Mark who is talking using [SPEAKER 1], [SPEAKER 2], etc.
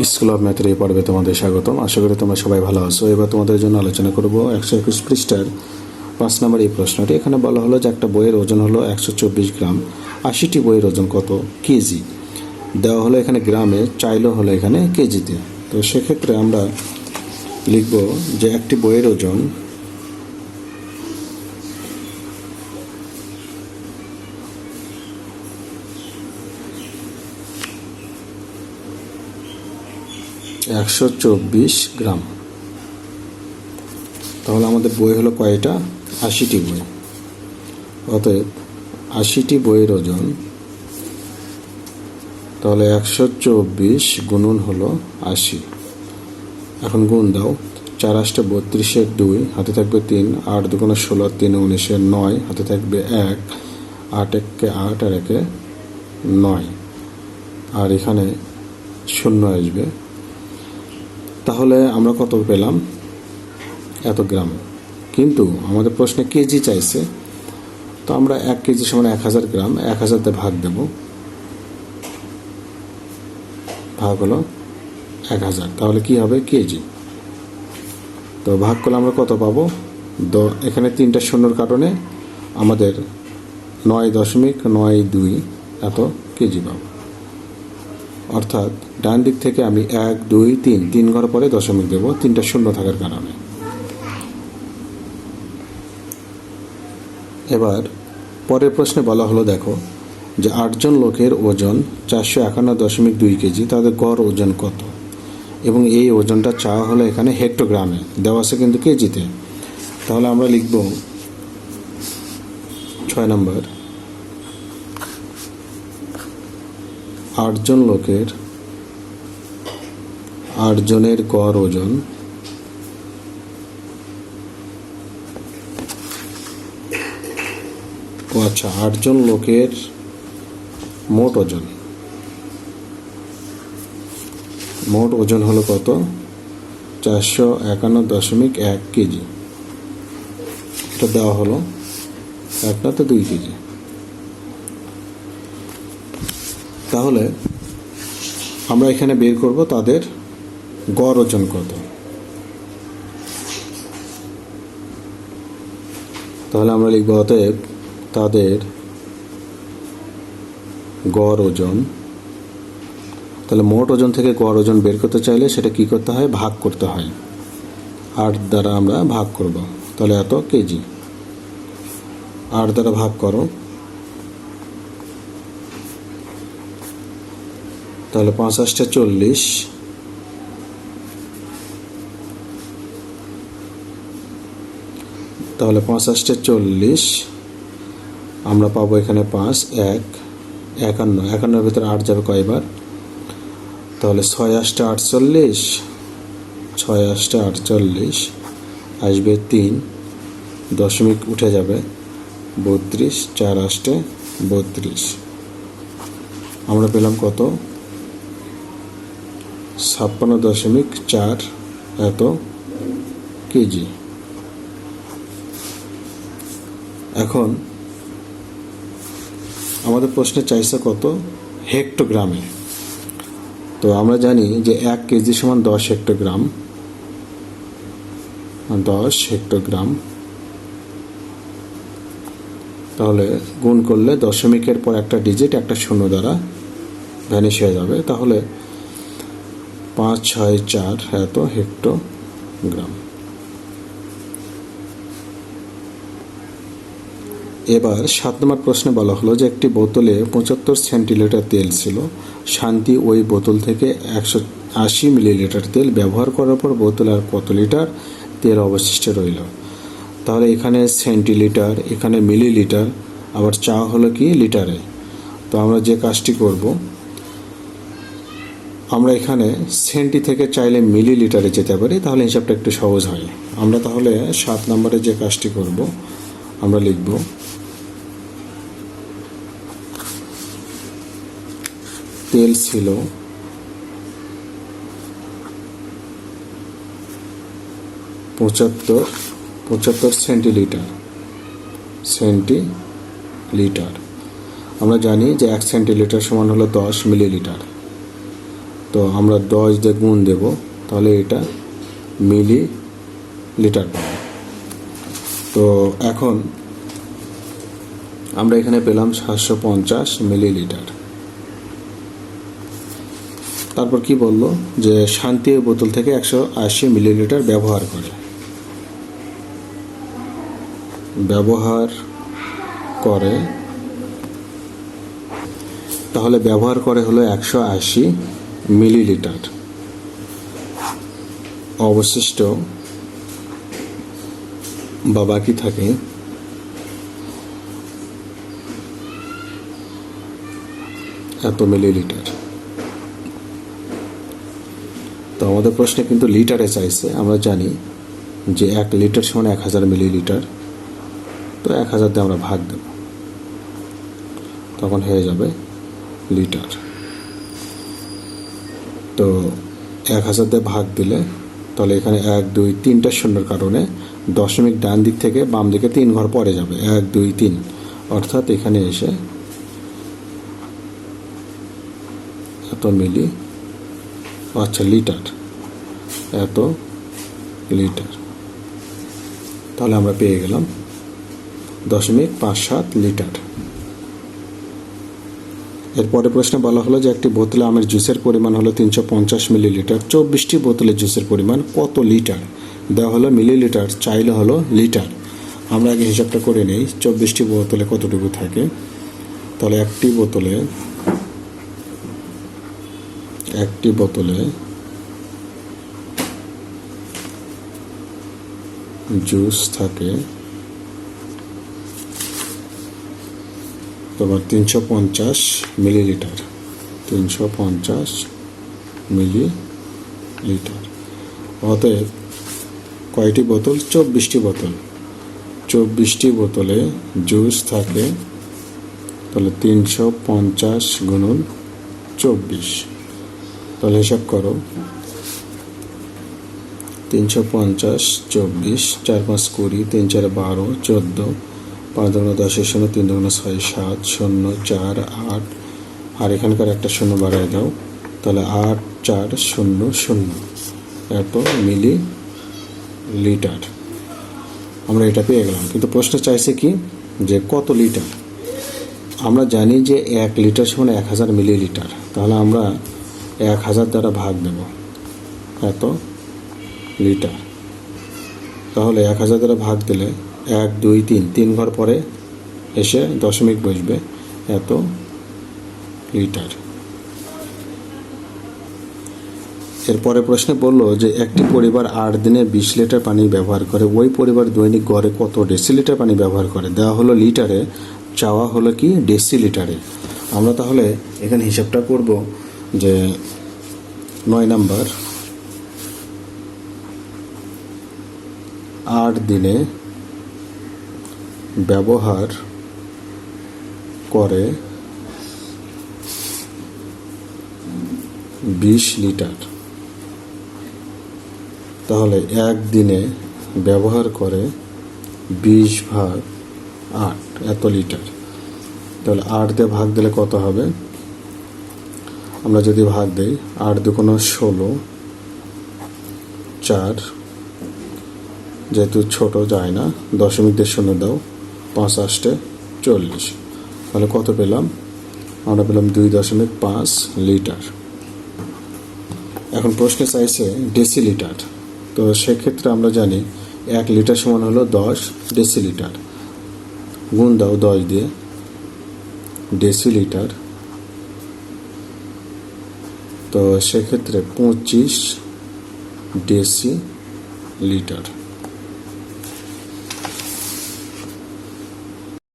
[SPEAKER 1] School of ম্যাথের এই পর্বে তোমাদের স্বাগতম। আশা করি তোমরা সবাই ভালো আছো। এবার তোমাদের জন্য আলোচনা করব 121 পৃষ্ঠার 5 নম্বর এই প্রশ্নটি। এখানে বলা হলো যে একটা বইয়ের ওজন হলো 124 গ্রাম, 80টি বইয়ের ওজন কত কেজি দেওয়া হলো এখানে গ্রামে, চাইলো হলো এখানে কেজিতে। তো সেক্ষেত্রে আমরা লিখব যে একটি বইয়ের ওজন $124 গ্রাম। তাহলে আমাদের বই হলো কয়টা? 80টি বই। অতএব 80টি বইয়ের ওজন, তাহলে 124 গুণন হলো 80। এখন গুণ দাও, 4 8 32 2, হাতে থাকবে 3, 8 2 16, 3 19 9, হাতে থাকবে 1, 8 1 8 আর 1 9, আর এখানে 0 আসবে। তাহলে আমরা কত পেলাম? এত গ্রাম। কিন্তু আমাদের প্রশ্নে কেজি চাইছে, তো আমরা 1 কেজি সমান 1000 গ্রাম, 1000 দিয়ে ভাগ দেব, ভাগ হলো 1000, তাহলে কি হবে? কেজি। তো ভাগ করলে আমরা কত পাবো? এখানে 3টা শূন্যর কারণে আমাদের 9.92 এত কেজি পাবো। অর্থাৎ ডান দিক থেকে আমি 1 2 3 ঘর পরে দশমিক দেব, 3টা শূন্য থাকার কারণে। এবার পরের প্রশ্নে বলা হলো, দেখো যে 8 জন লোকের ওজন 451.2 কেজি, তাদের গড় ওজন কত? এবং এই ওজনটা চাওয়া হলো এখানে হেক্টোগ্রামে, দেওয়া আছে কিন্তু কেজিতে। তাহলে আমরা লিখব 6 নম্বর, 8 জন লোকের 8 জনের গড় ওজন আচ্ছা 8 জন লোকের মোট ওজন হলো কত? 451.1 কেজি। এটা দেওয়া হলো 1 না তো 2 কেজি। তাহলে আমরা এখানে বের করব তাদের গড় ওজন কত। তাহলে আমরা লিখব অতএব তাদের গড় ওজন। তাহলে মোট ওজন থেকে গড় ওজন বের করতে চাইলে সেটা কি করতে হয়? ভাগ করতে হয়। 8 দ্বারা আমরা ভাগ করব, তাহলে এত কেজি। 8 দ্বারা ভাগ করো, তাহলে 5 8 40, তাহলে 5 8 40 আমরা পাবো এখানে 5 1 51, 51 এর ভিতরে 8 যাবে কয়বার? তাহলে 6 8 48, 6 8 48 আসবে 3, দশমিক উঠে যাবে 32, 4 8 32। আমরা পেলাম কত? 56.4 এত কেজি। এখন আমাদের প্রশ্নে চাইছে কত? হেক্টোগ্রামে। তো আমরা জানি যে 1 কেজি সমান 10 হেক্টোগ্রাম, 10 হেক্টোগ্রাম। তাহলে গুণ করলে দশমিকের পর একটা ডিজিট একটা শূন্য দ্বারা ভ্যানিশ হয়ে যাবে। তাহলে 5 6 4 এত হেক্টোগ্রাম। এবার 7 নম্বর প্রশ্নে বলা হলো যে একটি বোতলে 75 সেন্টিলিটার তেল ছিল। শান্তি ওই বোতল থেকে 180 মিলিলিটার তেল ব্যবহার করার পর বোতলে আর কত লিটার তেল অবশিষ্ট রইল? তাহলে এখানে সেন্টিলিটার, এখানে মিলিলিটার, আবার চা হলো কি লিটারে। তো আমরা যে কাজটি করব, আমরা এখানে সেন্টি থেকে চাইলে মিলিলিটারে যেতে পারি, তাহলে হিসাবটা একটু সহজ হয়। আমরা তাহলে 7 নম্বরে যে কাজটি করব, আমরা লিখব তেল ছিল 75 সেন্টিলিটার। আমরা জানি যে 1 সেন্টিলিটার সমান হলো 10 মিলিলিটার। তো আমরা 10 দিয়ে গুণ দেব, তাহলে এটা মিলি লিটার পাবো। তো এখন আমরা এখানে পেলাম 750 মিলিলিটার। তারপর কি বললো যে শান্তি ওই বোতল থেকে 180 মিলিলিটার ব্যবহার করে। তাহলে ব্যবহার করে হলো 180 মিলিলিটার। অবশিষ্ট বা বাকি থাকে এত মিলিলিটার। তো আমাদের প্রশ্নে কিন্তু লিটারে চাইছে। আমরা জানি যে 1 লিটার সমান 1000 মিলিলিটার। তো 1000 দিয়ে আমরা ভাগ দেব, তখন হয়ে যাবে লিটার। তো 1000 দিয়ে ভাগ দিলে তাহলে এখানে 1 2 3টা শূন্যের কারণে দশমিক ডান দিক থেকে বাম দিকে 3 ঘর পরে যাবে, 1 2 3, অর্থাৎ এখানে এসে এত মিলি, আচ্ছা লিটার, এত লিটার। তাহলে আমরা পেয়ে গেলাম 0.57 লিটার। এরপরে প্রশ্নে বলা হলো যে একটি বোতলে আমের জুসের পরিমাণ হলো 350 মিলিলিটার। 24টি বোতলের জুসের পরিমাণ কত লিটার? দেওয়া হলো মিলিলিটার, চাইলে হলো লিটার। আমরা আগে হিসাবটা করে নিই 24টি বোতলে কতটুকু থাকে। তাহলে একটি বোতলে জুস থাকে তোমার 350 মিলিলিটার। 350 মিলিলিটার। অতএব কয়টি বোতল? 24টি বোতল। 24টি বোতলে জুস থাকে, তাহলে 350 গুণন 24। তাহলে হিসাব করো, 350 24, 4 5 20, 3 4 12, 14, 5 2 10, 0 3 2 6 7 0 4 8, আর এখানকার একটা শূন্য বাড়ায় দাও, তাহলে 8 4 0 0 এত মিলি লিটার। আমরা এটা পেয়ে গেলাম। কিন্তু প্রশ্ন চাইছে কি যে কত লিটার? আমরা জানি যে 1 লিটার সমান 1000 মিলিলিটার। তাহলে আমরা 1000 দ্বারা ভাগ দেব, এত লিটার। তাহলে 1000 দ্বারা ভাগ দিলে 1 2 3 ঘর পরে এসে দশমিক বসবে, এত লিটার। এরপরে প্রশ্নে বললো যে একটি পরিবার 8 দিনে 20 লিটার পানি ব্যবহার করে, ওই পরিবার দৈনিক গড়ে কত ডেসিলিটার পানি ব্যবহার করে? দেওয়া হলো লিটারে, চাওয়া হলো কি ডেসিলিটারে। আমরা তাহলে এখানে হিসাবটা করব যে 9 নাম্বার, 8 দিনে ব্যবহার করে 20 লিটার। তাহলে 1 দিনে ব্যবহার করে 20/8 এত লিটার। তাহলে 8 দিয়ে ভাগ দিলে কত হবে? আমরা যদি ভাগ দেই, 8 2 16, 4, যেহেতু ছোট যায় না, দশমিক দিয়ে শূন্য দাও, 5 8 40। তাহলে কত পেলাম? আমরা পেলাম 2.5 লিটার। এখন প্রশ্নে চাইছে ডেসিলিটার। তো সেক্ষেত্রে আমরা জানি 1 লিটার সমান হলো 10 ডেসিলিটার। গুণ দাও 10 দিয়ে, ডেসিলিটার। তো সেক্ষেত্রে 25 ডেসিলিটার।